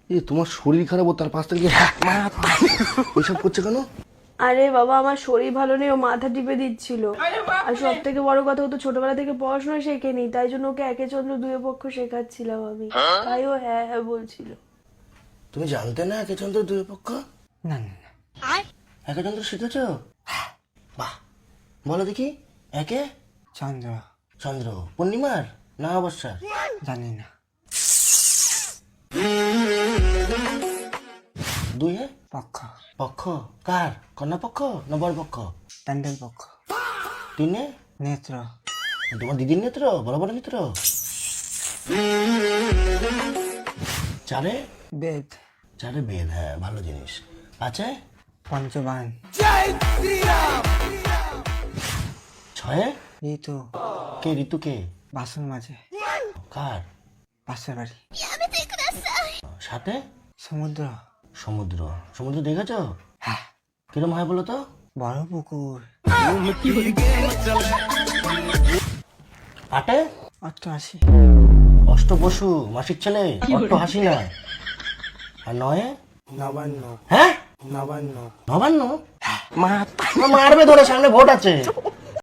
এ তোমার শরীর খারাপ ও তার পাশ থেকে ওইসব করছে কেন? আরে বাবা, আমার শরীর ভালো নেই, ও মাথা টিপে দিচ্ছিল। আর সব থেকে বড় কথা, ও তো ছোটবেলা থেকে পড়াশোনা শেখেনি, তাই জন্য ওকে একে চন্দ্র দুয়ে পক্ষ শেখাচ্ছিলাম আমি। তাই ও হ্যাঁ হ্যাঁ বলছিল। তুমি জানতে না একেচন্দ্র দুই পক্ষ? না না না, একেচন্দ্র শিখেছ? বাহ, বলো দেখি। একে চন্দ্র চন্দ্র পূর্ণিমার না অবস্যার? জানি না। দুই পক্ষ, পক্ষ কার? কন্যা পক্ষ না বর পক্ষ? প্যান্ডেল পক্ষ। তিনে নেত্র, তোমার দিদির নেত্র, বড় বড় নেত্র। চারে বেদ, চারে বেদ, হ্যাঁ ভালো জিনিস। পাঁচে পঞ্চবান, ছয়ে ঋতু, কে? ঋতু কে? বাসন মাঝে, কার? পাশের বাড়ি। সাথে সমুদ্র, সমুদ্র। সমুদ্র দেখেছ? হ্যাঁ। কিরম হয় বলো তো? বড় পুকুর। আটে 88, অষ্ট বসু, মাসিক ছেলে, অট্ট হাসি না। আর নয়ে নবান্ন, হ্যাঁ নবান্ন। নবান্ন। মারবে ধরে, সামনে ভোট আছে।